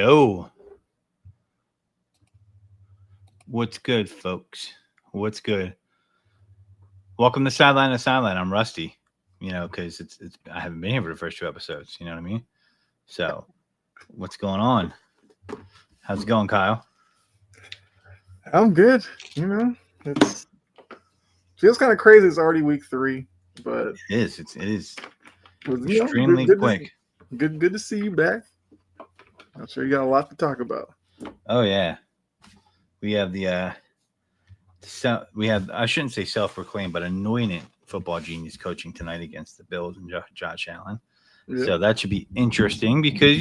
Yo, what's good, folks? What's good? Welcome to Sideline to Sideline. I'm Rusty, because it's I haven't been here for the first two episodes. You know what I mean? So, what's going on? How's it going, Kyle? I'm good. It feels kind of crazy. It's already week 3, but It is. It is extremely good quick. Good to see you back. I'm sure you got a lot to talk about. Oh yeah, we have we have, I shouldn't say self-proclaimed, but anointed football genius coaching tonight against the Bills and Josh Allen. Yeah. So that should be interesting because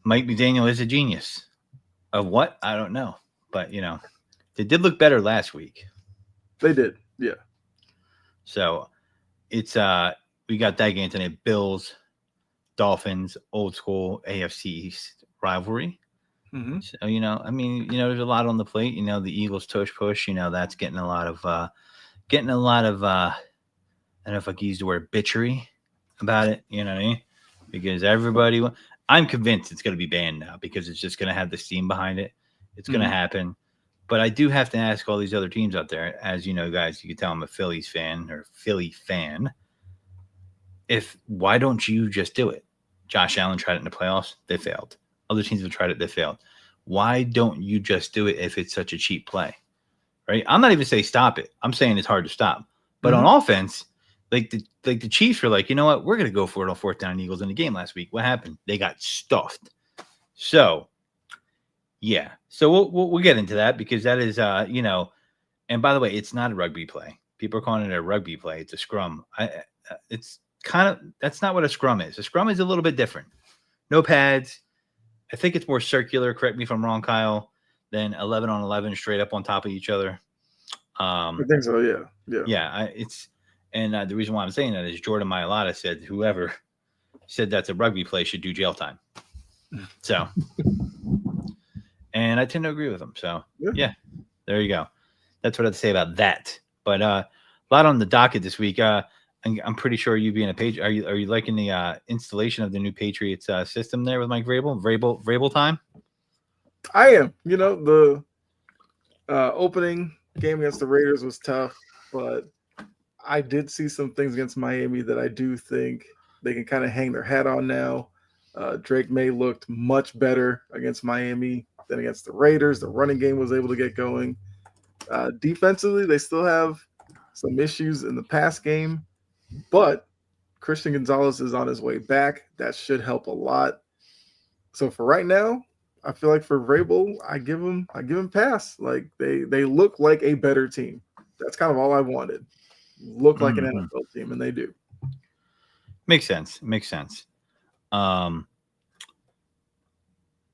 Mike McDaniel is a genius. Of what? I don't know. But, they did look better last week. They did. Yeah. So it's we got that game tonight. Bills, Dolphins, old school AFC East rivalry. Mm-hmm. So, there's a lot on the plate. The Eagles tush push, that's getting a lot of I don't know if I can use the word bitchery about it, you know what I mean? Because I'm convinced it's going to be banned now because it's just going to have the steam behind it. It's going to happen. But I do have to ask all these other teams out there, as you know, guys, you can tell I'm a Phillies fan or Philly fan. Why don't you just do it? Josh Allen tried it in the playoffs. They failed. Other teams have tried it. They failed. Why don't you just do it if it's such a cheap play? Right? I'm not even saying stop it. I'm saying it's hard to stop. But on offense, like the Chiefs were like, you know what? We're going to go for it on fourth down Eagles in the game last week. What happened? They got stuffed. So, yeah. So we'll get into that because that is, and by the way, it's not a rugby play. People are calling it a rugby play. It's a scrum. It's kind of, that's not what a scrum is. A scrum is a little bit different. No pads. I think it's more circular. Correct me if I'm wrong, Kyle, than 11 on 11 straight up on top of each other. I think so. Yeah. Yeah. And the reason why I'm saying that is Jordan Mailata said whoever said that's a rugby play should do jail time. So, and I tend to agree with him. So, yeah, there you go. That's what I have to say about that. But a lot on the docket this week. I'm pretty sure you being a page. Are you liking the installation of the new Patriots system there with Mike Vrabel? Vrabel time. I am. The opening game against the Raiders was tough, but I did see some things against Miami that I do think they can kind of hang their hat on now. Drake May looked much better against Miami than against the Raiders. The running game was able to get going. Defensively, they still have some issues in the pass game, but Christian Gonzalez is on his way back. That should help a lot. So for right now, I feel like for Vrabel, I give him pass. Like they look like a better team. That's kind of all I wanted. Look like an NFL team, and they do. Makes sense.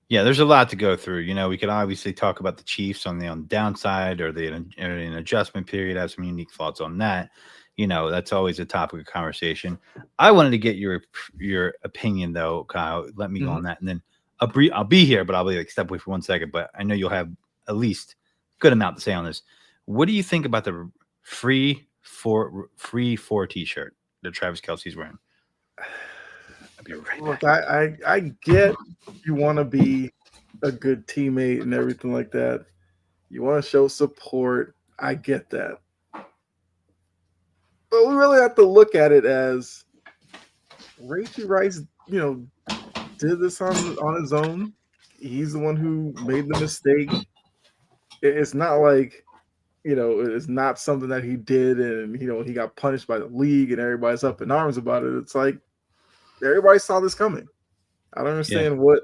Yeah, there's a lot to go through. We could obviously talk about the Chiefs on the downside or an adjustment period. I have some unique thoughts on that. That's always a topic of conversation. I wanted to get your opinion though, Kyle. Let me go on that, and then I'll be here, but I'll be step away for 1 second. But I know you'll have at least a good amount to say on this. What do you think about the free four T-shirt that Travis Kelce's wearing? I'll be right back. Look, I get you want to be a good teammate and everything like that. You want to show support. I get that. But we really have to look at it as Rashee Rice, did this on his own. He's the one who made the mistake. It's not like, it's not something that he did and, he got punished by the league and everybody's up in arms about it. It's like everybody saw this coming. I don't understand what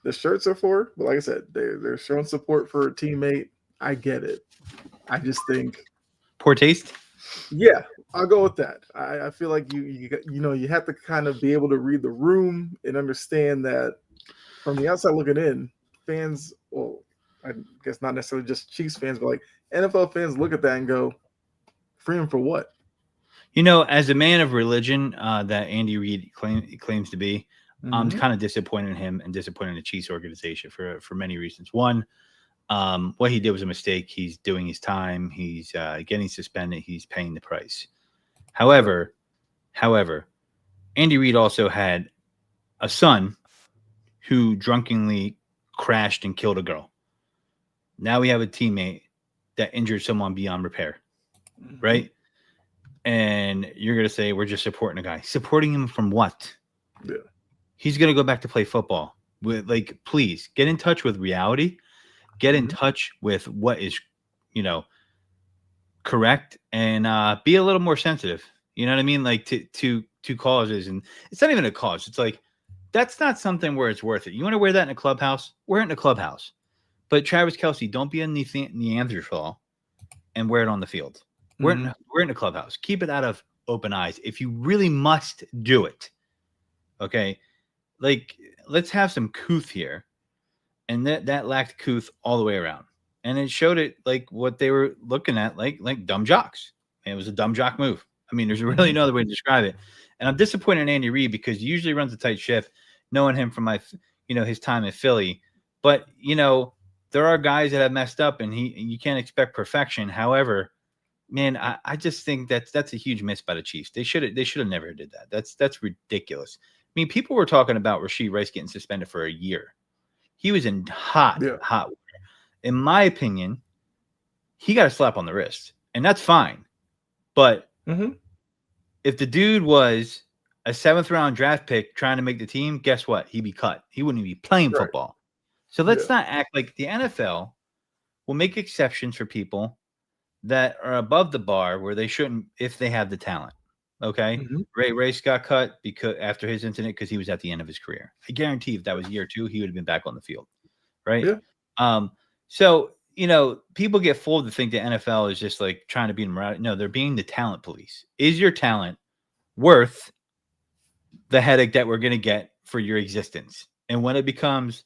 the shirts are for, but like I said, they're showing support for a teammate. I get it. I just think poor taste. Yeah, I'll go with that. I feel like you have to kind of be able to read the room and understand that from the outside looking in, fans, well, I guess not necessarily just Chiefs fans, but like NFL fans look at that and go, freedom for what? As a man of religion that Andy Reid claims to be, I'm kind of disappointed in him and disappointed in the Chiefs organization for many reasons. One, what he did was a mistake. He's doing his time. He's getting suspended. He's paying the price. However, Andy Reid also had a son who drunkenly crashed and killed a girl. Now we have a teammate that injured someone beyond repair, right? And you're going to say, we're just supporting a guy. Supporting him from what? Yeah. He's going to go back to play football. Like, please get in touch with reality. Get in touch with what is, correct, and be a little more sensitive. You know what I mean? Like to causes, and it's not even a cause. It's like, that's not something where it's worth it. You want to wear that in a clubhouse? Wear it in a clubhouse. But Travis Kelce, don't be a Neanderthal and wear it on the field. We're in a clubhouse. Keep it out of open eyes. If you really must do it, okay, like, let's have some couth here. And that lacked couth all the way around. And it showed it like what they were looking at, like dumb jocks. And it was a dumb jock move. I mean, there's really no other way to describe it. And I'm disappointed in Andy Reid because he usually runs a tight ship, knowing him from his time in Philly. But, there are guys that have messed up, and you can't expect perfection. However, man, I just think that's a huge miss by the Chiefs. They should have never did that. That's ridiculous. I mean, people were talking about Rashee Rice getting suspended for a year. He was in hot water. In my opinion, he got a slap on the wrist, and that's fine. But if the dude was a 7th round draft pick trying to make the team, guess what? He'd be cut. He wouldn't even be playing football. So let's not act like the NFL will make exceptions for people that are above the bar where they shouldn't, if they have the talent. Okay. Ray Rice got cut because after his incident, because he was at the end of his career. I guarantee if that was year 2, he would have been back on the field. Right. Yeah. So, people get fooled to think the NFL is just like trying to beat them out. No, they're being the talent police. Is your talent worth the headache that we're going to get for your existence? And when it becomes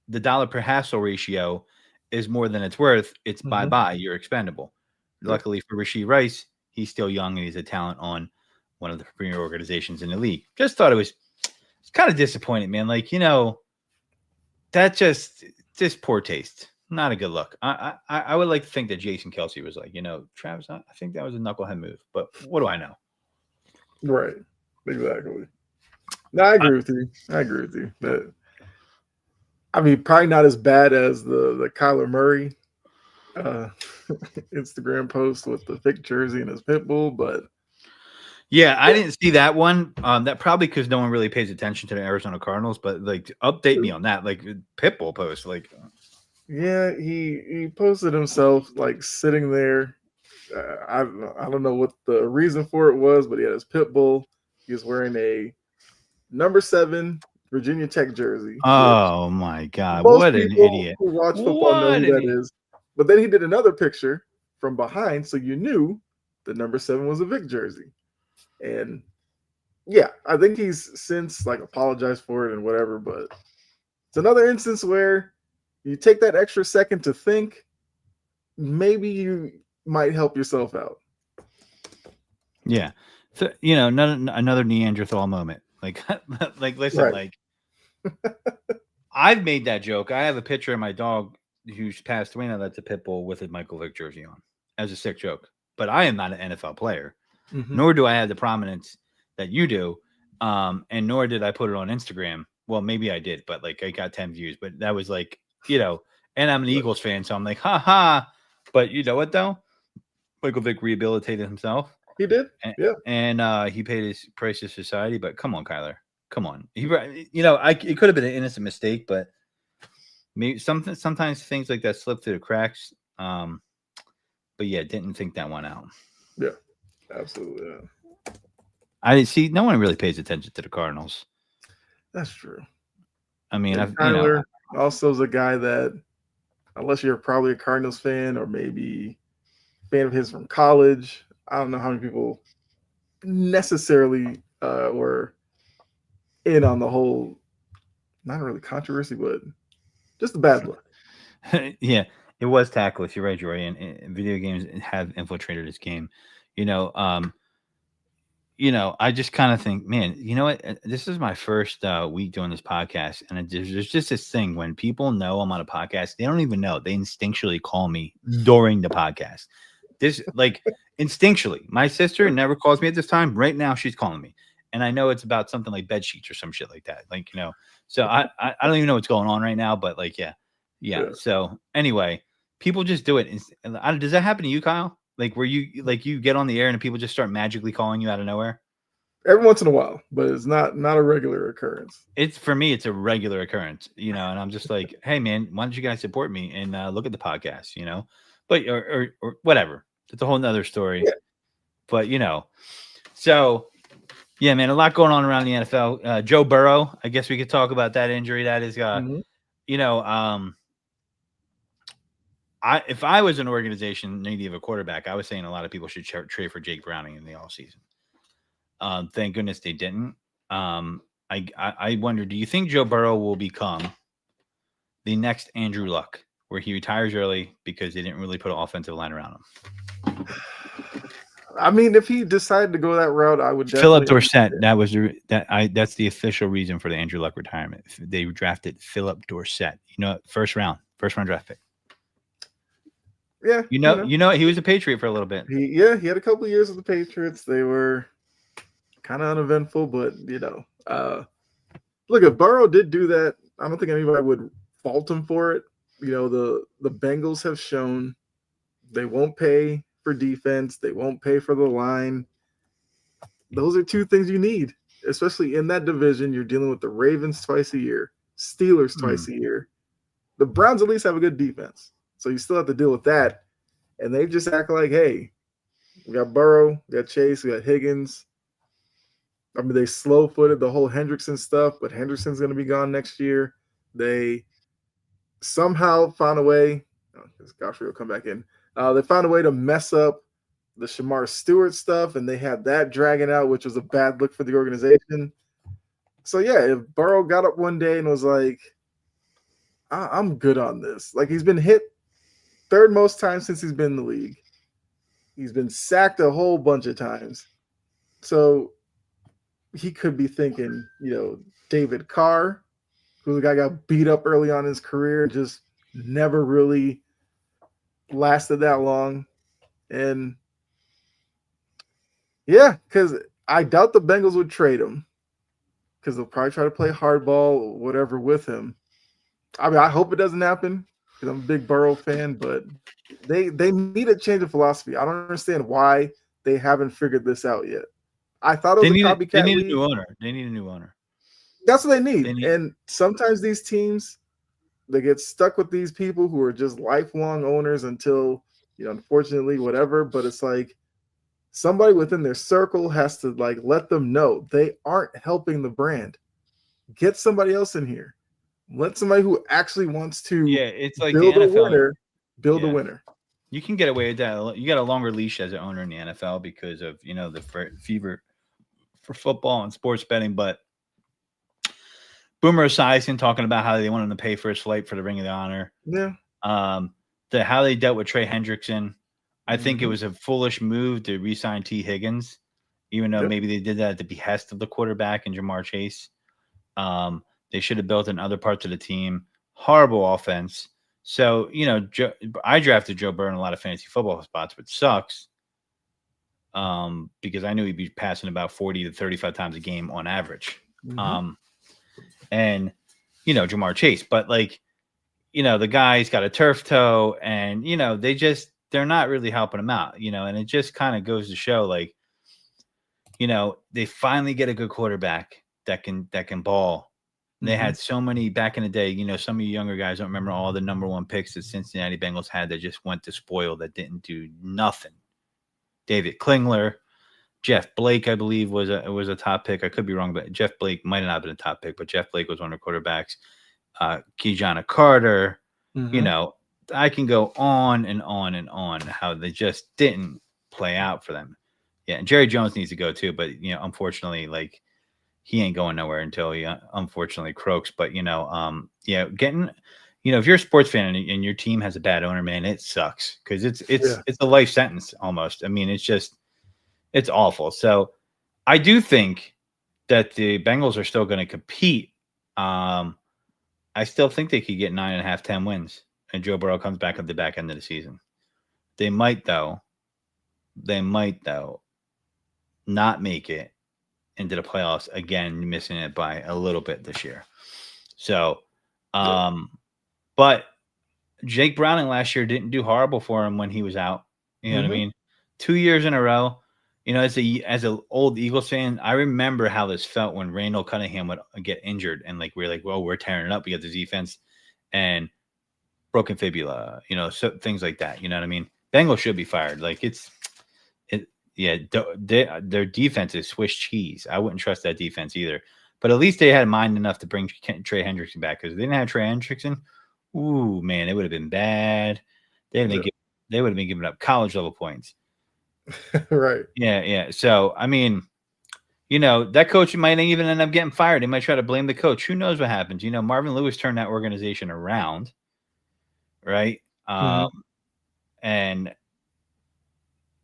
the dollar per hassle ratio is more than it's worth, it's bye-bye. You're expendable. Luckily for Rashee Rice, he's still young and he's a talent on one of the premier organizations in the league. Just thought it's kind of disappointing, man. Like, that just poor taste. Not a good look. I would like to think that Jason Kelce was like, Travis, I think that was a knucklehead move, but what do I know? Right. Exactly. No, I agree with you. But I mean, probably not as bad as the Kyler Murray Instagram post with the thick jersey and his pit bull, but yeah, I didn't see that one. That probably because no one really pays attention to the Arizona Cardinals, but like, update me on that. Like, pit bull post, like, yeah, he posted himself like sitting there. I don't know what the reason for it was, but he had his pit bull. He was wearing a number 7 Virginia Tech jersey. Oh my God! What an idiot! Who watch football know who that is. But then he did another picture from behind, so you knew the number 7 was a Vic jersey. And yeah, I think he's since like apologized for it and whatever. But it's another instance where you take that extra second to think, maybe you might help yourself out. Yeah. So, another Neanderthal moment. Like, listen, like, I've made that joke. I have a picture of my dog who's passed away now that's a pit bull with a Michael Vick jersey on as a sick joke. But I am not an NFL player, nor do I have the prominence that you do. And nor did I put it on Instagram. Well, maybe I did, but like I got 10 views, but that was like, and I'm an Eagles fan. So I'm like, ha. But you know what though? Michael Vick rehabilitated himself. He did. And he paid his price to society, but come on, Kyler. Come on. It could have been an innocent mistake, but maybe sometimes things like that slip through the cracks. But yeah, didn't think that one out. Yeah, absolutely. Yeah. I didn't see. No one really pays attention to the Cardinals. That's true. I mean, Kyler also is a guy that, unless you're probably a Cardinals fan or maybe a fan of his from college, I don't know how many people necessarily were in on the whole, not really controversy, but just the bad look. Yeah, it was tactless. You're right, Jory. And video games have infiltrated this game. I just kind of think, man, you know what? This is my first week doing this podcast. And there's just this thing when people know I'm on a podcast, they don't even know. They instinctually call me during the podcast. This, like, instinctually. My sister never calls me at this time. Right now, she's calling me. and I know it's about something like bed sheets or some shit like that. Like, so I don't even know what's going on right now, but like, yeah. Yeah. So anyway, people just do it. Does that happen to you, Kyle? Like, where you get on the air and people just start magically calling you out of nowhere? Every once in a while, but it's not a regular occurrence. For me, it's a regular occurrence, and I'm just like, hey man, why don't you guys support me and look at the podcast, but or whatever. It's a whole nother story. Yeah. But so yeah, man, a lot going on around the NFL. Joe Burrow, I guess we could talk about that injury. That is, if I was an organization needy of a quarterback, I was saying a lot of people should trade for Jake Browning in the offseason. Thank goodness they didn't. I wonder, do you think Joe Burrow will become the next Andrew Luck, where he retires early because they didn't really put an offensive line around him? I mean, if he decided to go that route, I would Philip Dorsett. That's the official reason for the Andrew Luck retirement. They drafted Philip Dorsett. First round draft pick. Yeah, he was a Patriot for a little bit. He had a couple of years with the Patriots. They were kind of uneventful, but look, if Burrow did do that, I don't think anybody would fault him for it. The Bengals have shown they won't pay for defense. They won't pay for the line. Those are two things you need, especially in that division. You're dealing with the Ravens twice a year, Steelers twice a year. The Browns at least have a good defense. So you still have to deal with that. And they just act like, hey, we got Burrow, we got Chase, we got Higgins. I mean, they slow-footed the whole Hendrickson stuff, but Hendrickson's going to be gone next year. They somehow found a way. Godfrey will come back in. They found a way to mess up the Shamar Stewart stuff, and they had that dragging out, which was a bad look for the organization. So, yeah, if Burrow got up one day and was like, I'm good on this. Like, he's been hit third most times since he's been in the league. He's been sacked a whole bunch of times. So he could be thinking, David Carr, who the guy got beat up early on in his career, just never really lasted that long. And yeah, because I doubt the Bengals would trade him because they'll probably try to play hardball or whatever with him. I mean, I hope it doesn't happen because I'm a big Burrow fan, but they need a change of philosophy. I don't understand why they haven't figured this out yet. I thought it was a copycat. They need a new owner. They need a new owner. That's what they need. And sometimes these teams, they get stuck with these people who are just lifelong owners until, unfortunately, whatever. But it's like somebody within their circle has to let them know they aren't helping the brand. Get somebody else in here. Let somebody who actually wants to it's like build the NFL, build a winner. You can get away with that. You got a longer leash as an owner in the NFL because of the fever for football and sports betting. But Boomer Esiason talking about how they wanted to pay for his flight for the Ring of the Honor. Yeah. How they dealt with Trey Hendrickson. I think it was a foolish move to re-sign T. Higgins, even though maybe they did that at the behest of the quarterback and Jamar Chase. They should have built in other parts of the team. Horrible offense. So, I drafted Joe Burrow in a lot of fantasy football spots, which sucks because I knew he'd be passing about 40 to 35 times a game on average. And, Jamar Chase. But, the guy's got a turf toe and, they're not really helping him out, and it just kind of goes to show, they finally get a good quarterback that can ball. They had so many back in the day, some of you younger guys don't remember all the number one picks that Cincinnati Bengals had that just went to spoil, that didn't do nothing. David Klingler, Jeff Blake, I believe, was a top pick. I could be wrong, but Jeff Blake might have not been a top pick, but Jeff Blake was one of the quarterbacks. Keyjana Carter, I can go on and on and on how they just didn't play out for them. Yeah, and Jerry Jones needs to go too, but unfortunately, he ain't going nowhere until he unfortunately croaks. But getting, if you're a sports fan and your team has a bad owner, man, it sucks because it's a life sentence almost. I mean, it's awful. So I do think that the Bengals are still going to compete. I still think they could get 9.5, 10 wins, and Joe Burrow comes back at the back end of the season. They might though not make it into the playoffs again, missing it by a little bit this year. So, Yeah. but Jake Browning last year didn't do horrible for him when he was out. You know what I Mm-hmm. mean? 2 years in a row. You know, as a old Eagles fan, I remember how this felt when Randall Cunningham would get injured, and like we're like, well, we're tearing it up. We got the defense and broken fibula. You know, so things like that. You know what I mean? Bengals should be fired. Like it. Yeah, their defense is Swiss cheese. I wouldn't trust that defense either. But at least they had mind enough to bring Trey Hendrickson back, because if they didn't have Trey Hendrickson, ooh man, it would have been bad. Yeah. They would have been giving up college level points. Right. Yeah, yeah. So I mean, you know, that coach might even end up getting fired. They might try to blame the coach. Who knows what happens? You know, Marvin Lewis turned that organization around, right? Mm-hmm. And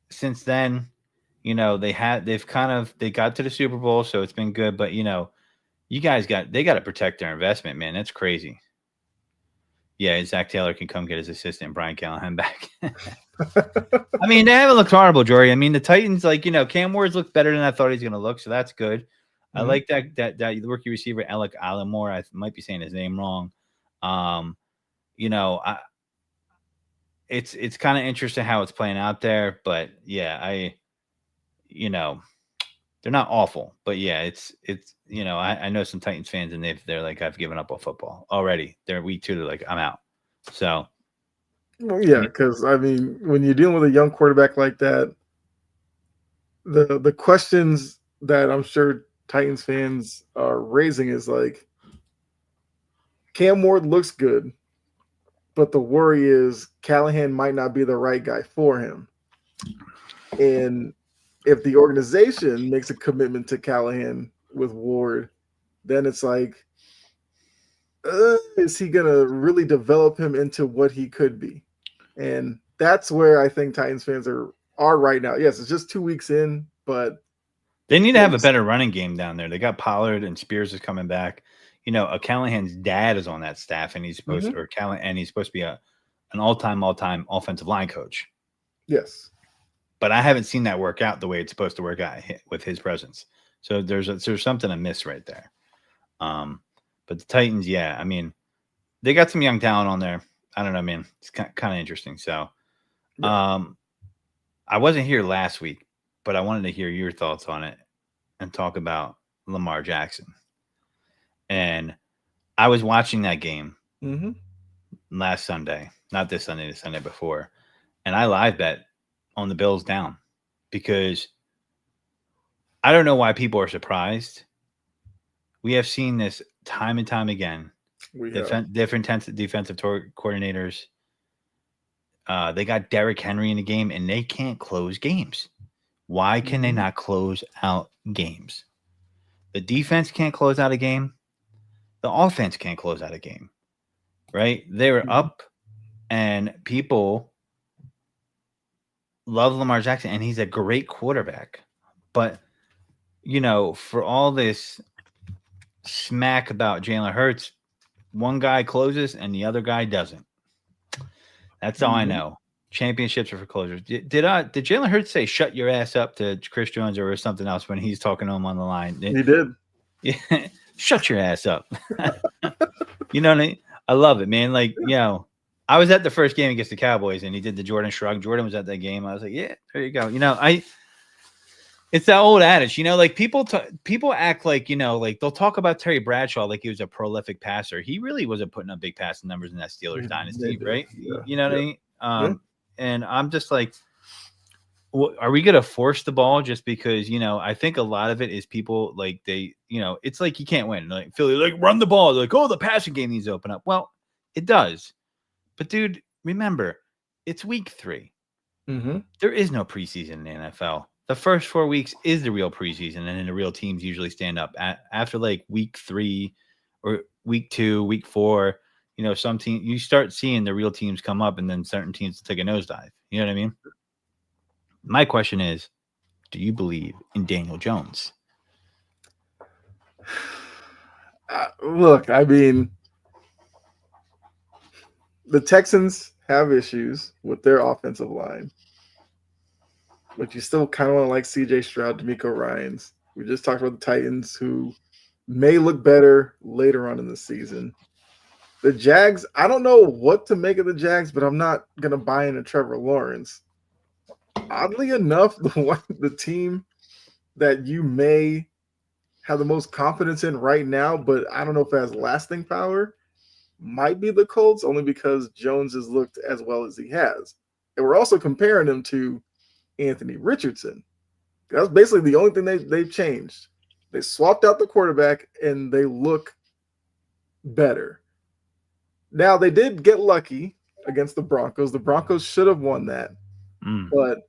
since then, you know, they got to the Super Bowl, so it's been good. But you know, they got to protect their investment, man. That's crazy. Yeah, Zach Taylor can come get his assistant Brian Callahan back. I mean, they haven't looked horrible, Jory. I mean, the Titans, like, you know, Cam Ward's looked better than I thought he's going to look, so that's good. I Mm-hmm. like that rookie receiver Alec Allenmore. I might be saying his name wrong. Um, you know, it's kind of interesting how it's playing out there, but yeah, you know, they're not awful, but yeah, it's you know, I know some Titans fans, and they're like, I've given up on football already. They're week 2, they're like, I'm out. So Well, yeah, y- because I mean, when you're dealing with a young quarterback like that, the questions that I'm sure Titans fans are raising is like, Cam Ward looks good, but the worry is Callahan might not be the right guy for him. And if the organization makes a commitment to Callahan with Ward, then it's like, is he gonna really develop him into what he could be? And that's where I think Titans fans are right now. Yes, it's just 2 weeks in, but they need to have a it's better running game down there. They got Pollard, and Spears is coming back. You know, Callahan's dad is on that staff, and mhm, he's supposed to be an all-time offensive line coach. yes, But I haven't seen that work out the way it's supposed to work out with his presence. So there's something amiss right there. Um, but the Titans, yeah, I mean, they got some young talent on there. I don't know, man. It's kind of interesting. So, yeah. um, I wasn't here last week, but I wanted to hear your thoughts on it and talk about Lamar Jackson. And I was watching that game Hmm. last Sunday, not this Sunday, the Sunday before, and I live bet on the Bills down, because I don't know why people are surprised. We have seen this time and time again. We have. Different defensive coordinators. They got Derrick Henry in the game, and they can't close games. Why can they Hmm. not close out games? The defense can't close out a game. The offense can't close out a game. Right? They were Hmm. up, and people love Lamar Jackson, and he's a great quarterback. But you know, for all this smack about Jalen Hurts, one guy closes and the other guy doesn't. That's all I Hmm. know. Championships are for closers. Did Jalen Hurts say "shut your ass up" to Chris Jones, or something else when he's talking to him on the line? He did. Yeah, shut your ass up. You know what I mean? I love it, man. Like, you know, I was at the first game against the Cowboys, and he did the Jordan shrug. Jordan was at that game. I was like, yeah, there you go. You know, it's that old adage, you know, like people act like, you know, like they'll talk about Terry Bradshaw like he was a prolific passer. He really wasn't putting up big passing numbers in that Steelers They dynasty, did. right? Yeah. You know what I Yeah. mean? Yeah. And I'm just like, are we gonna force the ball just because, you know? I think a lot of it is people like you know, it's like you can't win. Like Philly, like run the ball. They're like, oh, the passing game needs to open up. Well, it does, but dude, remember, it's week 3. Hmm. There is no preseason in the NFL. The first 4 weeks is the real preseason, and then the real teams usually stand up after like week 3 or week 2, week 4. You know, some team you start seeing the real teams come up, and then certain teams take a nosedive. You know what I mean? My question is, do you believe in Daniel Jones? Look, I mean, the Texans have issues with their offensive line, but you still kind of want to like CJ Stroud, D'Amico Ryans. We just talked about the Titans, who may look better later on in the season. The Jags, I don't know what to make of the Jags, but I'm not gonna buy into Trevor Lawrence. Oddly enough, the team that you may have the most confidence in right now, but I don't know if it has lasting power, might be the Colts, only because Jones has looked as well as he has. And we're also comparing him to Anthony Richardson. That's basically the only thing they've changed. They swapped out the quarterback and they look better. Now, they did get lucky against the Broncos. The Broncos should have won that. But,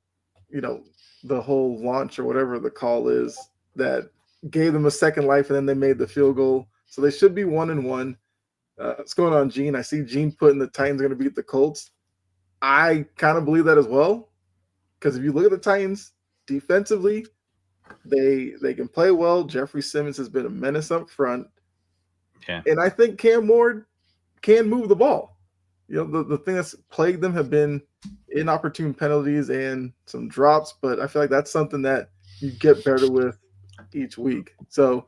you know, the whole launch or whatever the call is that gave them a second life and then they made the field goal. So they should be 1-1. What's going on, Gene? I see Gene putting the Titans going to beat the Colts. I kind of believe that as well. Because if you look at the Titans defensively, they can play well. Jeffrey Simmons has been a menace up front. Yeah. And I think Cam Ward can move the ball. You know, the thing that's plagued them have been inopportune penalties and some drops, but I feel like that's something that you get better with each week. So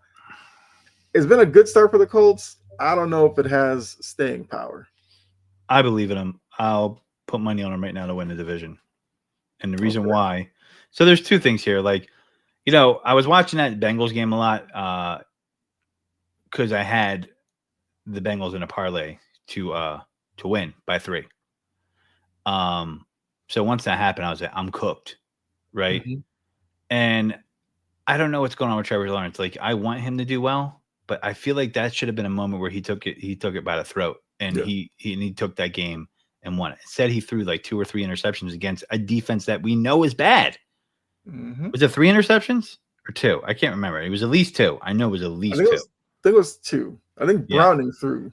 it's been a good start for the Colts. I don't know if it has staying power. I believe in them. I'll put money on them right now to win the division. And the reason why, so there's two things here. Like, you know, I was watching that Bengals game a lot because I had the Bengals in a parlay to win by 3. So once that happened, I was like, I'm cooked, right? Mm-hmm. And I don't know what's going on with Trevor Lawrence. Like, I want him to do well, but I feel like that should have been a moment where he took it by the throat, and he took that game and won it. Instead, he threw like 2 or 3 interceptions against a defense that we know is bad. Mm-hmm. Was it 3 interceptions or 2? I can't remember. It was at least 2. I know it was at least 2. I think it was 2. I think Browning threw.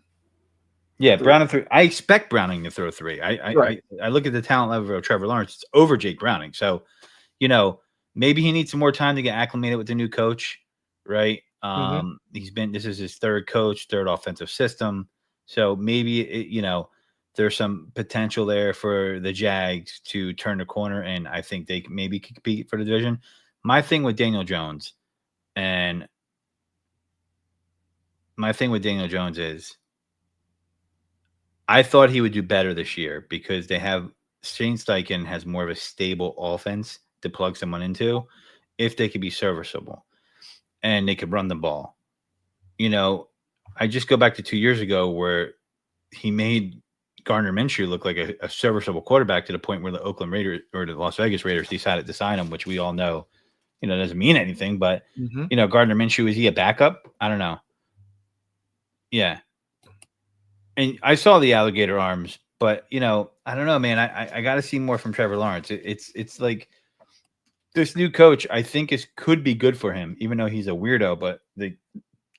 Yeah, Browning threw. I expect Browning to throw 3. Right. I look at the talent level of Trevor Lawrence. It's over Jake Browning. So, you know, maybe he needs some more time to get acclimated with the new coach, right? This is his third coach, third offensive system. So maybe, you know, there's some potential there for the Jags to turn the corner, and I think they maybe could compete for the division. My thing with Daniel Jones is I thought he would do better this year because Shane Steichen has more of a stable offense to plug someone into if they could be serviceable and they could run the ball. You know, I just go back to 2 years ago where he made Gardner Minshew look like a serviceable quarterback to the point where the Oakland Raiders or the Las Vegas Raiders decided to sign him, which we all know, you know, doesn't mean anything. But, you know, Gardner Minshew, is he a backup? I don't know. Yeah. And I saw the alligator arms, but, you know, I don't know, man. I got to see more from Trevor Lawrence. It's like this new coach, I think, could be good for him, even though he's a weirdo, but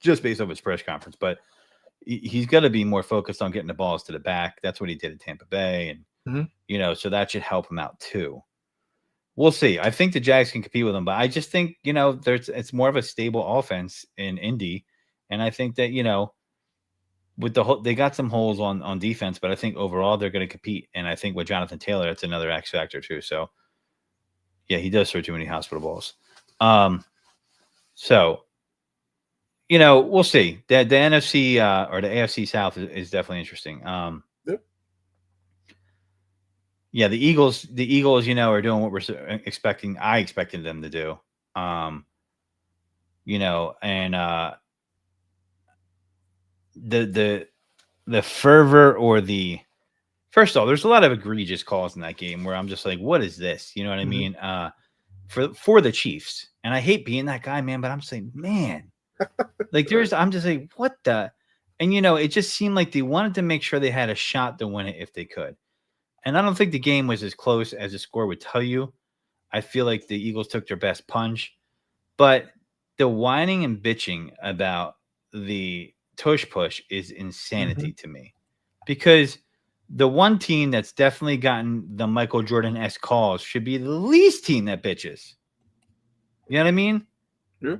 just based off his press conference. But he's got to be more focused on getting the balls to the back. That's what he did at Tampa Bay. And, you know, so that should help him out too. We'll see. I think the Jags can compete with him, but I just think, you know, it's more of a stable offense in Indy. And I think that, you know, with they got some holes on defense, but I think overall they're going to compete. And I think with Jonathan Taylor, that's another X factor too. So yeah, he does throw too many hospital balls. So, you know, we'll see. The NFC or the AFC South is definitely interesting. Yeah, the Eagles, you know, are doing what we're expecting. I expected them to do. You know, and the fervor or first of all, there's a lot of egregious calls in that game where I'm just like, what is this? You know what I mean? For the Chiefs. And I hate being that guy, man, but I'm saying, man, like I'm just like, what the? And, you know, it just seemed like they wanted to make sure they had a shot to win it if they could. And I don't think the game was as close as the score would tell you. I feel like the Eagles took their best punch. But the whining and bitching about the tush push is insanity to me. Because the one team that's definitely gotten the Michael Jordan-esque calls should be the least team that bitches. You know what I mean? Yeah.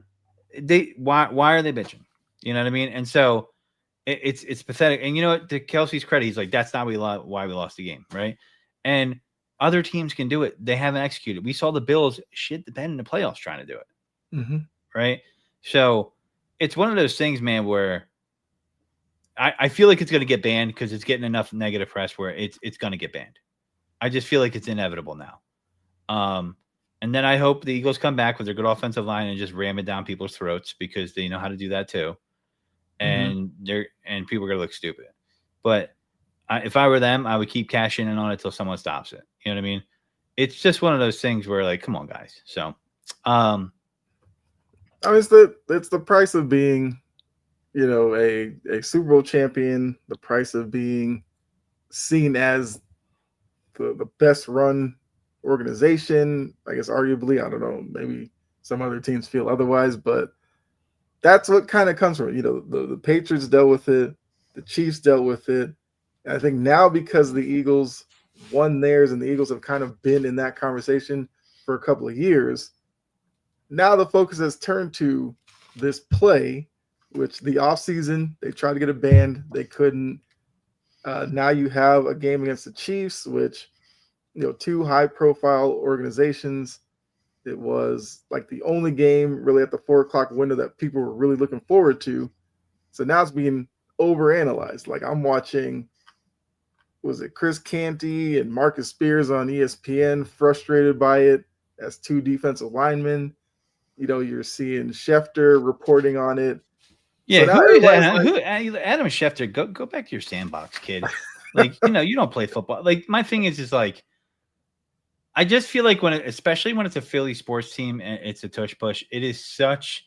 Why are they bitching? You know what I mean? And so it's pathetic. And you know what? To Kelsey's credit, he's like, that's not why we lost the game, right? And other teams can do it. They haven't executed. We saw the Bills shit the bed in the playoffs trying to do it. right? So it's one of those things, man, where I feel like it's going to get banned because it's getting enough negative press where it's going to get banned. I just feel like it's inevitable now. And then I hope the Eagles come back with their good offensive line and just ram it down people's throats because they know how to do that too. And people are going to look stupid. But if I were them, I would keep cashing in on it till someone stops it. You know what I mean? It's just one of those things where, like, come on, guys. So, I mean, it's the price of being, a Super Bowl champion. The price of being seen as the best run organization. I guess arguably, I don't know, maybe some other teams feel otherwise, but that's what kind of comes from it. The Patriots dealt with it, the Chiefs dealt with it. And I think now because the Eagles won theirs and the Eagles have kind of been in that conversation for a couple of years, now the focus has turned to this play, which the offseason, they tried to get it banned. They couldn't. Now you have a game against the Chiefs, which, two high-profile organizations. It was like the only game really at the 4 o'clock window that people were really looking forward to. So now it's being overanalyzed. Like I'm watching, was it Chris Canty and Marcus Spears on ESPN, frustrated by it as two defensive linemen. You're seeing Schefter reporting on it. Yeah, so now who is everybody's Adam? like, Who Adam Schefter? Go back to your sandbox, kid. Like, you don't play football. Like, my thing is like, I just feel like especially when it's a Philly sports team and it's a tush push, it is such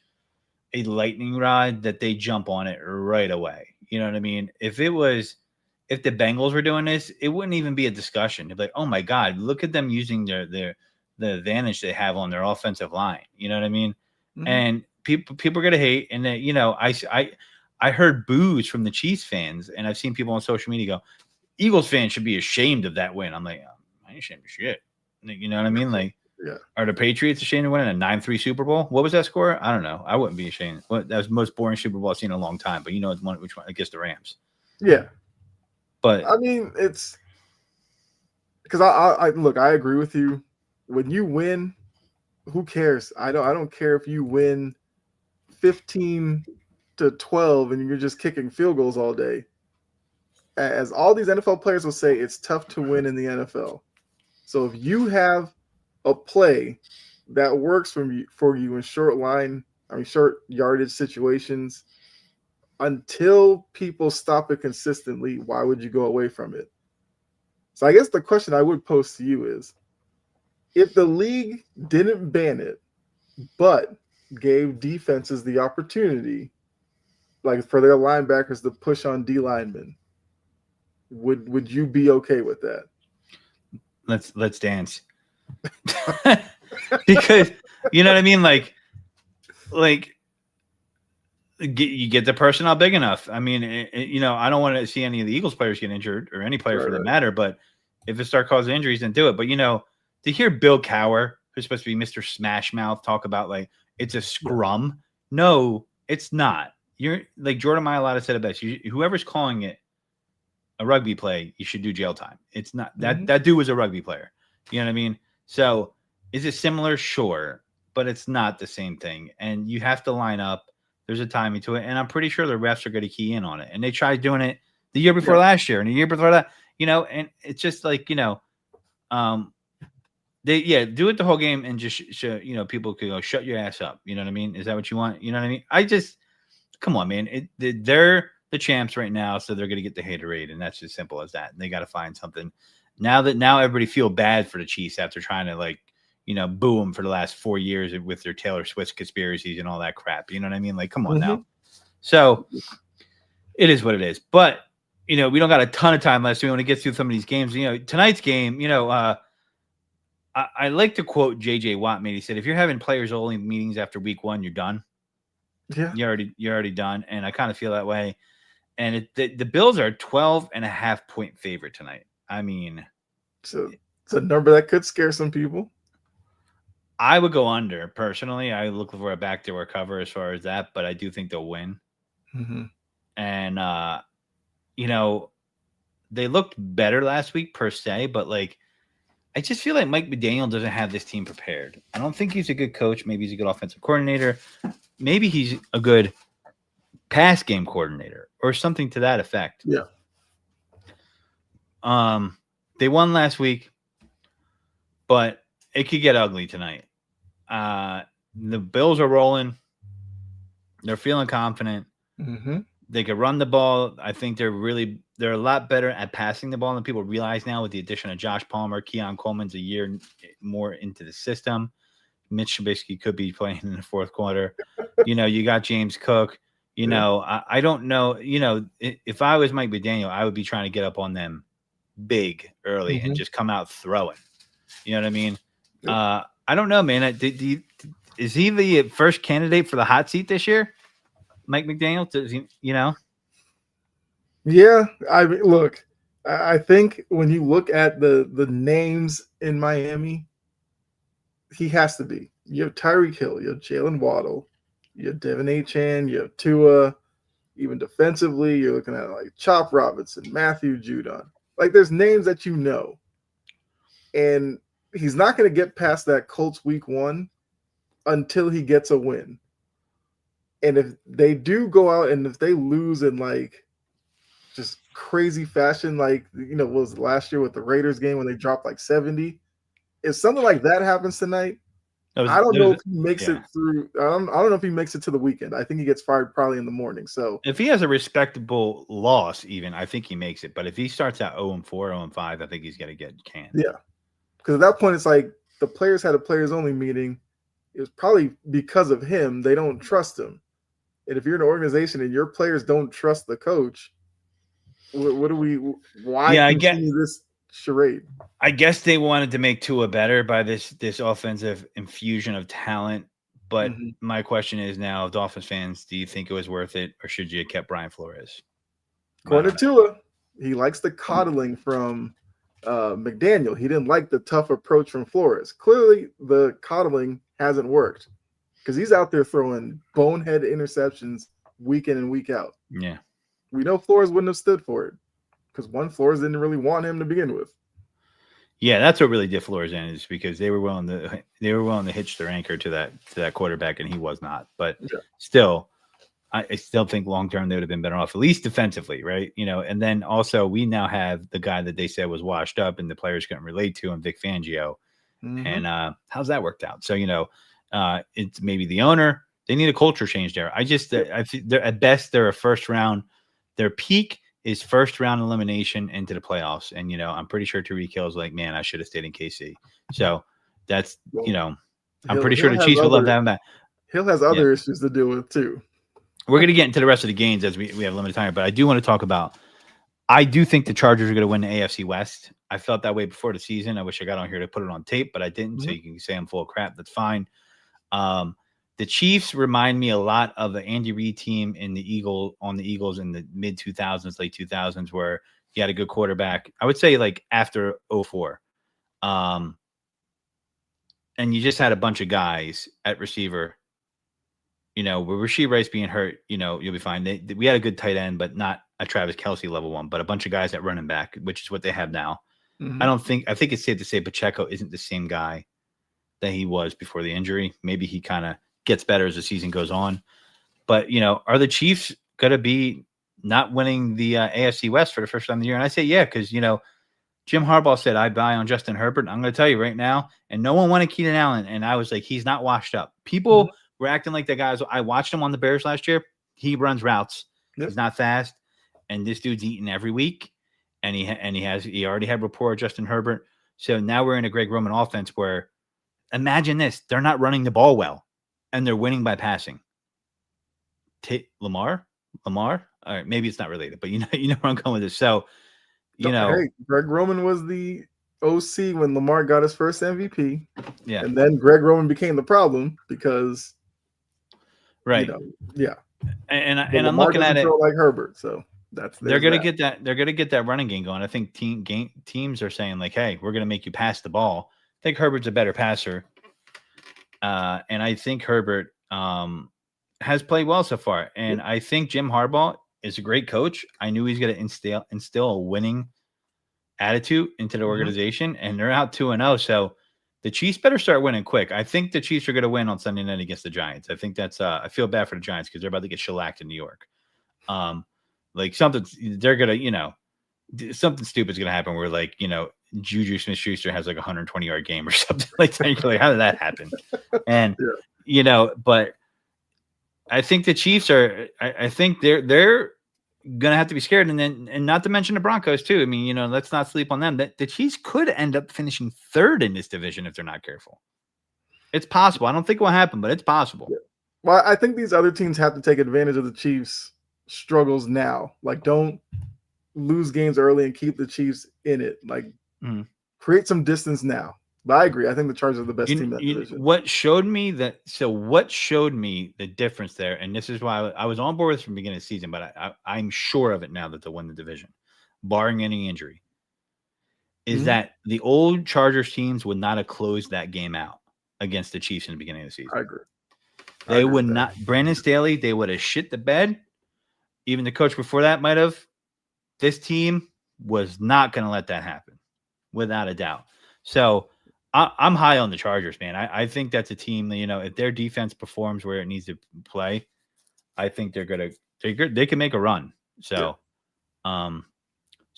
a lightning rod that they jump on it right away. You know what I mean? If the Bengals were doing this, it wouldn't even be a discussion. It'd be like, oh my God, look at them using the advantage they have on their offensive line. You know what I mean? And people are gonna hate. And then, I heard boos from the Chiefs fans, and I've seen people on social media go, Eagles fans should be ashamed of that win. I'm like, I ain't ashamed of shit. You know what I mean? Like, yeah. Are the Patriots ashamed of winning a 9-3 Super Bowl? What was that score? I don't know. I wouldn't be ashamed. That was the most boring Super Bowl I've seen in a long time. But which one? I guess the Rams. Yeah. But I mean, it's because I look, I agree with you. When you win, who cares? I don't care if you win 15-12 and you're just kicking field goals all day. As all these NFL players will say, it's tough to win in the NFL. So if you have a play that works for you in short yardage situations, until people stop it consistently, why would you go away from it? So I guess the question I would pose to you is, if the league didn't ban it, but gave defenses the opportunity, like for their linebackers to push on D linemen, would you be okay with that? Let's dance. Because you know what I mean? Like you get the personnel big enough. I mean, I don't want to see any of the Eagles players get injured or any player for that matter, but if it start causing injuries, then do it. But, to hear Bill Cowher, who's supposed to be Mr. Smash Mouth, talk about like it's a scrum. No, it's not. You're like Jordan Mailata said it best. Whoever's calling it a rugby play, you should do jail time. It's not that dude was a rugby player. You know what I mean? So is it similar? Sure, but it's not the same thing. And you have to line up. There's a timing to it. And I'm pretty sure the refs are going to key in on it. And they tried doing it the year before last year and the year before that, and it's just like, they do it the whole game and just show, people could go, shut your ass up. You know what I mean? Is that what you want? You know what I mean? Come on, man. They're the champs right now, so they're going to get the haterade, and that's as simple as that. And they got to find something. Now everybody feel bad for the Chiefs after trying to boo them for the last 4 years with their Taylor Swift conspiracies and all that crap. You know what I mean? Like, come on now. So it is what it is. But, we don't got a ton of time left, so we want to get through some of these games. Tonight's game, I like to quote J.J. Watt. He said, if you're having players only meetings after week 1, you're done. Yeah. You're already done. And I kind of feel that way. And the Bills are 12.5 point favorite tonight. I mean, so it's a number that could scare some people. I would go under personally. I look for a backdoor cover as far as that, but I do think they'll win. And, they looked better last week per se, but like, I just feel like Mike McDaniel doesn't have this team prepared. I don't think he's a good coach. Maybe he's a good offensive coordinator. Maybe he's a good pass game coordinator or something to that effect. Yeah. They won last week, but it could get ugly tonight. The Bills are rolling. They're feeling confident. Mm-hmm. They could run the ball. I think they're a lot better at passing the ball than people realize now with the addition of Josh Palmer. Keon Coleman's a year more into the system. Mitch Trubisky could be playing in the fourth quarter. You got James Cook. I don't know. If I was Mike McDaniel, I would be trying to get up on them big early and just come out throwing. You know what I mean? Yep. I don't know, man. Is he the first candidate for the hot seat this year? Mike McDaniel? Does he, Yeah. I think when you look at the names in Miami, he has to be. You have Tyreek Hill, you have Jalen Waddle, you have Devin Achane, you have Tua. Even defensively, you're looking at like Chop Robinson, Matthew Judon. Like there's names that you know. And he's not going to get past that Colts week 1 until he gets a win. And if they do go out and if they lose in like just crazy fashion, like, what was last year with the Raiders game when they dropped like 70, if something like that happens tonight, I don't know if he makes it through. I don't know if he makes it to the weekend. I think he gets fired probably in the morning. So if he has a respectable loss, even I think he makes it. But if he starts out 0-4, 0-5, I think he's going to get canned. Yeah, because at that point it's like the players had a players only meeting. It was probably because of him. They don't trust him. And if you're an organization and your players don't trust the coach, what do we? Why continue this charade? I guess they wanted to make Tua better by this offensive infusion of talent. But my question is now, Dolphins fans, do you think it was worth it, or should you have kept Brian Flores? According to Tua, he likes the coddling from McDaniel. He didn't like the tough approach from Flores. Clearly, the coddling hasn't worked because he's out there throwing bonehead interceptions week in and week out. Yeah. We know Flores wouldn't have stood for it because Flores didn't really want him to begin with. Yeah, that's what really did Flores in, is because they were willing to hitch their anchor to that quarterback, and he was not. But still, I still think long term they would have been better off, at least defensively, right? And then also we now have the guy that they said was washed up and the players couldn't relate to him, Vic Fangio. And how's that worked out? So it's maybe the owner. They need a culture change there. I think at best they're a first round. Their peak is first round elimination into the playoffs. And, I'm pretty sure Tyreek Hill is like, man, I should have stayed in KC. So that's, I'm pretty sure the Chiefs would love to have him back. Hill has other issues to deal with too. We're going to get into the rest of the games as we have limited time, but I do want to talk about, I do think the Chargers are going to win the AFC West. I felt that way before the season. I wish I got on here to put it on tape, but I didn't. So you can say I'm full of crap. That's fine. The Chiefs remind me a lot of the Andy Reid team in the Eagles in the mid 2000s, late 2000s, where he had a good quarterback. I would say like after 2004. And you just had a bunch of guys at receiver, with Rashee Rice being hurt, you'll be fine. We had a good tight end, but not a Travis Kelce level one, but a bunch of guys at running back, which is what they have now. I think it's safe to say Pacheco isn't the same guy that he was before the injury. Maybe he kind of gets better as the season goes on. But, are the Chiefs going to be not winning the AFC West for the first time of the year? And I say, yeah, because, Jim Harbaugh said, I buy on Justin Herbert. I'm going to tell you right now, and no one wanted Keenan Allen. And I was like, he's not washed up. People were acting like the guys. I watched him on the Bears last year. He runs routes. He's not fast. And this dude's eating every week. And he already had rapport with Justin Herbert. So now we're in a Greg Roman offense where, imagine this, they're not running the ball well. And they're winning by passing. Lamar. All right, maybe it's not related, but you know where I'm going with this. So, hey, Greg Roman was the OC when Lamar got his first MVP. Yeah, and then Greg Roman became the problem because, right, And I'm looking at it like Herbert, so they're going to get that. They're going to get that running game going. I think teams are saying like, hey, we're going to make you pass the ball. I think Herbert's a better passer. And I think Herbert has played well so far. And I think Jim Harbaugh is a great coach. I knew he's going to instill a winning attitude into the Mhm. organization, and they're out 2-0. So the Chiefs better start winning quick. I think the Chiefs are going to win on Sunday night against the Giants. I think that's. I feel bad for the Giants because they're about to get shellacked in New York. Like something they're gonna, something stupid's gonna happen where like Juju Smith-Schuster has like a 120-yard game or something like that. You're like, how did that happen? And but I think the Chiefs are. I think they're gonna have to be scared, and not to mention the Broncos too. I mean, let's not sleep on them. That the Chiefs could end up finishing third in this division if they're not careful. It's possible. I don't think it will happen, but it's possible. Yeah. Well, I think these other teams have to take advantage of the Chiefs' struggles now. Like, don't lose games early and keep the Chiefs in it. Like, create some distance now. But I agree. I think the Chargers are the best team in that division. What showed me the difference there, and this is why I was on board with this from the beginning of the season, but I'm sure of it now that they'll win the division, barring any injury, is that the old Chargers teams would not have closed that game out against the Chiefs in the beginning of the season. I agree. They would not. Brandon Staley, they would have shit the bed. Even the coach before that might have. This team was not going to let that happen, without a doubt. So I'm high on the Chargers, man. I think that's a team that, if their defense performs where it needs to play, I think they can make a run. So, so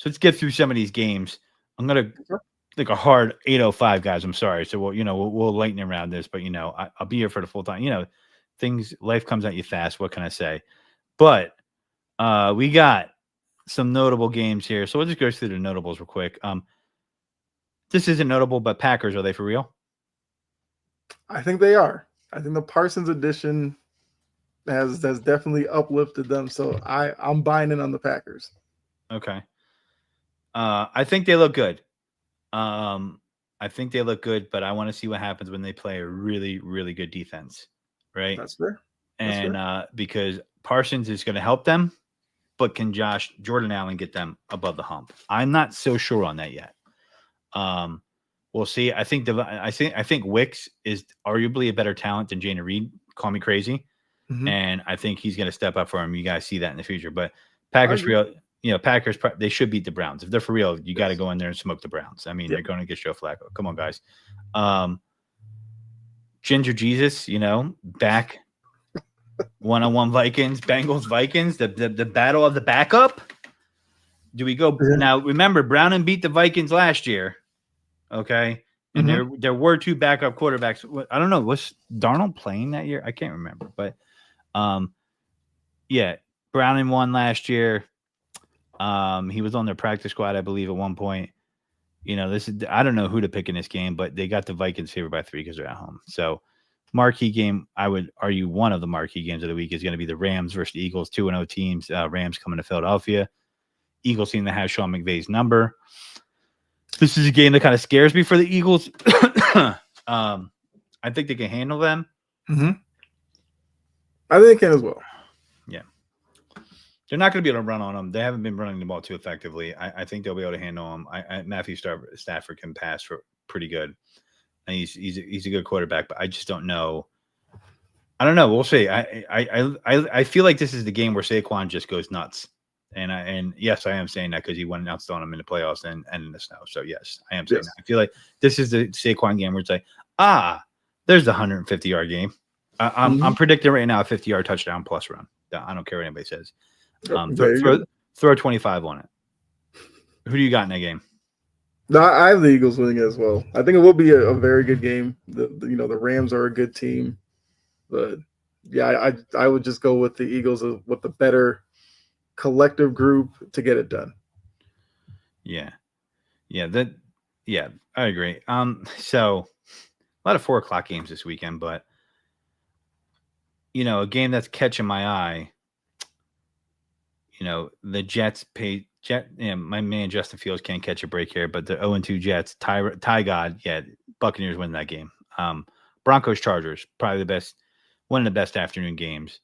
let's get through some of these games. I'm going to like a hard 8:05, guys. I'm sorry. So we'll lighten around this, but I'll be here for the full time. Life comes at you fast. What can I say? But we got some notable games here. So we'll just go through the notables real quick. This isn't notable, but Packers, are they for real? I think they are. I think the Parsons edition has definitely uplifted them. So I'm buying in on the Packers. Okay. I think they look good. I think they look good, but I want to see what happens when they play a really, really good defense. Right? That's fair. Because Parsons is going to help them, but can Jordan Allen get them above the hump? I'm not so sure on that yet. We'll see. I think Wicks is arguably a better talent than Jayden Reed. Call me crazy, and I think he's going to step up for him. You guys see that in the future. But Packers, Packers, they should beat the Browns. If they're for real, you got to go in there and smoke the Browns. I mean, they're going to get Joe Flacco. Come on, guys. Ginger Jesus, back. 1-on-1 Vikings, Bengals, Vikings, the battle of the backup. Do we go now? Remember, Browning beat the Vikings last year. Okay. And there were two backup quarterbacks. I don't know. Was Darnold playing that year? I can't remember. But Browning won last year. He was on their practice squad, I believe, at one point. I don't know who to pick in this game, but they got the Vikings favored by 3 because they're at home. So marquee game, I would argue one of the marquee games of the week is going to be the Rams versus the Eagles, 2-0 teams. Rams coming to Philadelphia. Eagles seem to have Sean McVay's number. This is a game that kind of scares me for the Eagles. I think they can handle them. I think they can as well. Yeah. They're not going to be able to run on them. They haven't been running the ball too effectively. I think they'll be able to handle them. Matthew Stafford can pass for pretty good. And he's a good quarterback, but I just don't know. I don't know. We'll see. I feel like this is the game where Saquon just goes nuts. And yes, I am saying that because he went out on him in the playoffs and in the snow. So yes, I am saying that. I feel like this is the Saquon game where it's like, there's the 150-yard game. I'm predicting right now a 50-yard touchdown plus run. I don't care what anybody says. Throw 25 on it. Who do you got in that game? No, I have the Eagles winning as well. I think it will be a very good game. The Rams are a good team, but yeah, I would just go with the Eagles with the better collective group to get it done. Yeah, I agree. So a lot of 4:00 games this weekend, but a game that's catching my eye. The Jets my man Justin Fields can't catch a break here, but the 0-2 Jets, Ty God, Buccaneers win that game. Broncos Chargers, probably one of the best afternoon games.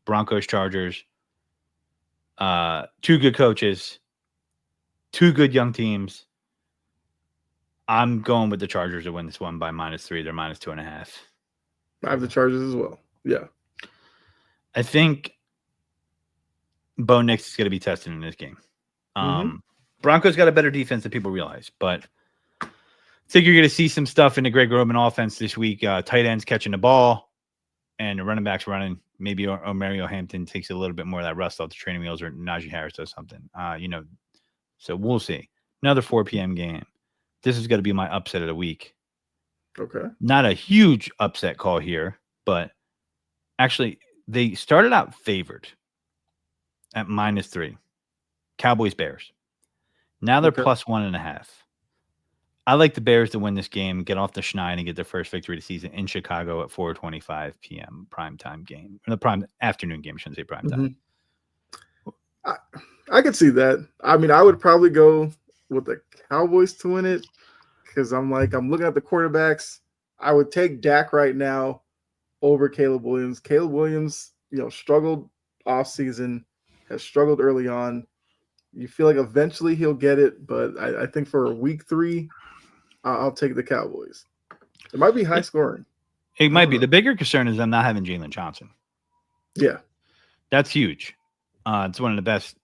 Broncos Chargers, 2 good coaches, 2 good young teams. I'm going with the Chargers to win this one by -3. They're -2.5. I have the Chargers as well. Yeah. I think Bo Nix is going to be tested in this game. Broncos got a better defense than people realize, but I think you're going to see some stuff in the Greg Roman offense this week. Tight ends catching the ball and the running backs running. Maybe Mario Hampton takes a little bit more of that rust off the training wheels, or Najee Harris does something. So we'll see. Another 4 p.m. game. This is going to be my upset of the week. Okay. Not a huge upset call here, but actually they started out favored at -3. Cowboys Bears. Now they're plus 1.5. I like the Bears to win this game, get off the schneid, and get their first victory of the season in Chicago at 4:25 p.m. primetime game. Or the prime afternoon game, I shouldn't say primetime. I could see that. I mean, I would probably go with the Cowboys to win it because I'm looking at the quarterbacks. I would take Dak right now over Caleb Williams. Caleb Williams, struggled off season, has struggled early on. You feel like eventually he'll get it, but I think for week 3, I'll take the Cowboys. It might be high scoring. It might be. The bigger concern is them not having Jalen Johnson. Yeah. That's huge. It's one of the best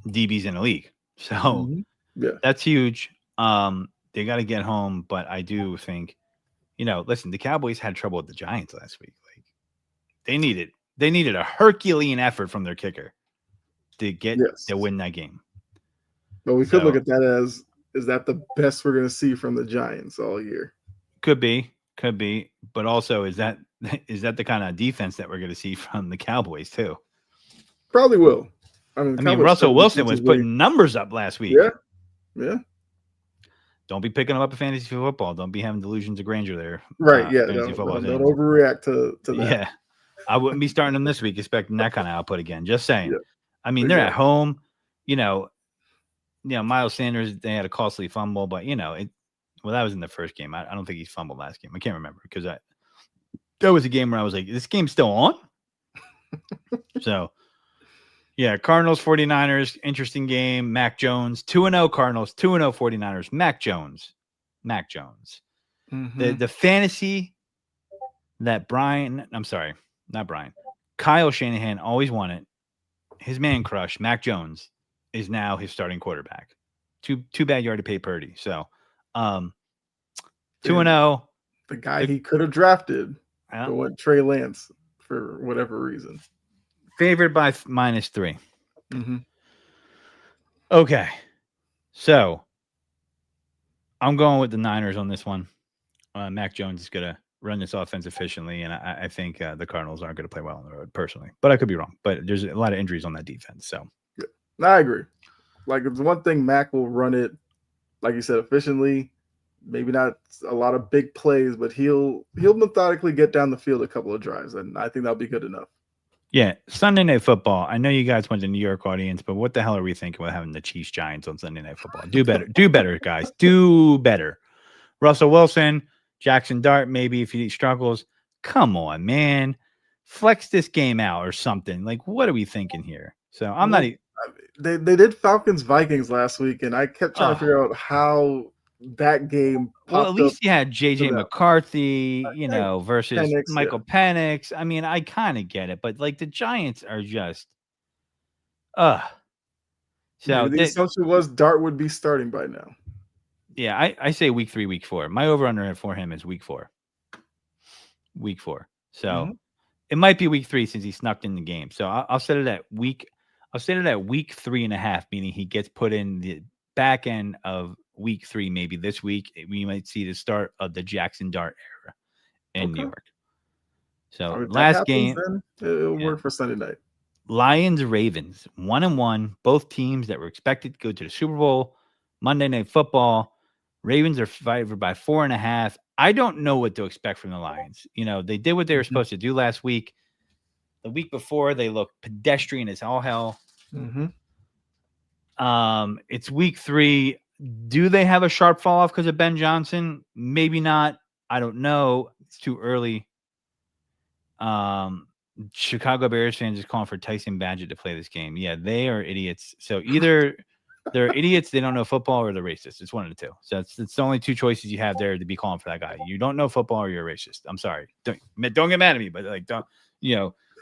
DBs in the league. So that's huge. They got to get home, but I do think, listen, the Cowboys had trouble with the Giants last week. Like they needed a Herculean effort from their kicker to get to win that game. But we could look at that as, is that the best we're going to see from the Giants all year? Could be. But also, is that the kind of defense that we're going to see from the Cowboys too? Probably will. I mean Russell Wilson was putting numbers up last week. Yeah. Don't be picking them up in fantasy football. Don't be having delusions of grandeur there. Right, Don't overreact to that. Yeah. I wouldn't be starting them this week expecting that kind of output again. Just saying. Yeah. I mean, they're at home. Miles Sanders, they had a costly fumble, but that was in the first game. I don't think he fumbled last game. I can't remember because that was a game where I was like, this game's still on? So, yeah, Cardinals, 49ers, interesting game. Mac Jones, 2-0 Cardinals, 2-0 49ers. Mac Jones. The fantasy that Kyle Shanahan always wanted, his man crush, Mac Jones, is now his starting quarterback. Too bad you already paid Purdy. So, 2-0. The guy he could have drafted, but went Trey Lance for whatever reason. Favored by -3. Okay. So, I'm going with the Niners on this one. Mac Jones is going to run this offense efficiently, and I think the Cardinals aren't going to play well on the road, personally. But I could be wrong. But there's a lot of injuries on that defense. So, I agree. Like, it's one thing Mac will run it, like you said, efficiently. Maybe not a lot of big plays, but he'll methodically get down the field a couple of drives, and I think that'll be good enough. Yeah, Sunday Night Football. I know you guys want the New York audience, but what the hell are we thinking with having the Chiefs Giants on Sunday Night Football? Do better, guys. Do better. Russell Wilson, Jackson Dart, maybe if he struggles. Come on, man. Flex this game out or something. Like, what are we thinking here? So I'm not. They did Falcons Vikings last week, and I kept trying to figure out how that game. Well, at least you had JJ McCarthy, versus Penix, Michael Penix. I mean, I kind of get it, but like the Giants are just, So the assumption was Dart would be starting by now. Yeah, I say week 3, week 4. My over/under for him is week 4. Week 4. So it might be week 3 since he snuck in the game. So I'll set it at week. I'll set it at week 3.5, meaning he gets put in the back end of week 3, maybe this week. We might see the start of the Jackson Dart era in New York. So last game, it'll work for Sunday night. Lions Ravens 1-1, both teams that were expected to go to the Super Bowl. Monday Night Football. Ravens are favored by 4.5. I don't know what to expect from the Lions. They did what they were supposed to do last week. The week before, they looked pedestrian as all hell. It's week 3. Do they have a sharp fall off because of Ben Johnson? Maybe not. I don't know. It's too early. Chicago Bears fans is calling for Tyson Badgett to play this game. Yeah, they are idiots. So either they're idiots, they don't know football, or they're racist. It's one of the two. So it's the only two choices you have there to be calling for that guy. You don't know football or you're a racist. I'm sorry. Don't get mad at me, but don't.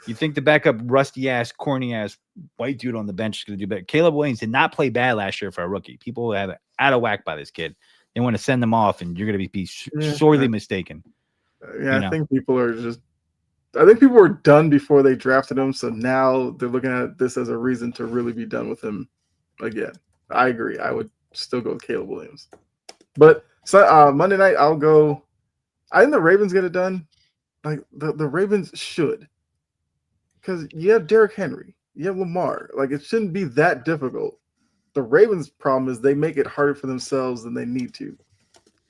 You think the backup, rusty ass, corny ass white dude on the bench is going to do better? Caleb Williams did not play bad last year for a rookie. People have it out of whack by this kid. They want to send them off, and you're going to be sorely mistaken. Yeah, I think people are just. I think people were done before they drafted him, so now they're looking at this as a reason to really be done with him again. I agree. I would still go with Caleb Williams. But Monday night, I'll go. I think the Ravens get it done. Like the Ravens should. Because you have Derrick Henry. You have Lamar. Like, it shouldn't be that difficult. The Ravens' problem is they make it harder for themselves than they need to.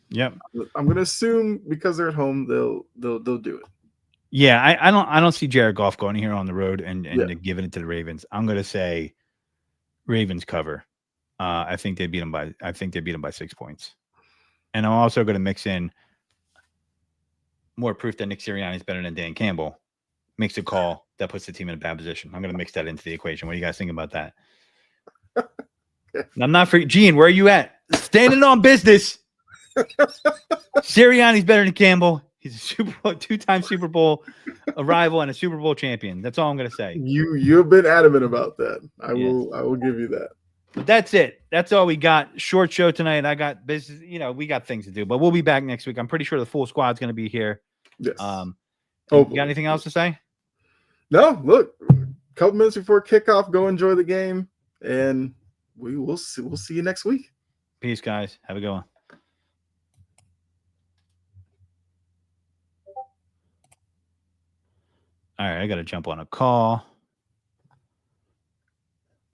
Yep. I'm going to assume because they're at home, they'll do it. Yeah, I don't see Jared Goff going here on the road and giving it to the Ravens. I'm going to say Ravens cover. I think they beat them by 6 points. And I'm also going to mix in more proof that Nick Sirianni is better than Dan Campbell. Makes a call that puts the team in a bad position. I'm going to mix that into the equation. What do you guys think about that? I'm not for Gene. Where are you at? Standing on business. Sirianni's better than Campbell. He's a Super Bowl, 2-time Super Bowl arrival and a Super Bowl champion. That's all I'm going to say. You've been adamant about that. I will give you that. But that's it. That's all we got. Short show tonight. I got business. We got things to do, but we'll be back next week. I'm pretty sure the full squad's going to be here. Yes. You got anything else to say? No. Look, a couple minutes before kickoff, go enjoy the game, and we'll see. We'll see you next week. Peace, guys. Have a good one. All right, I got to jump on a call.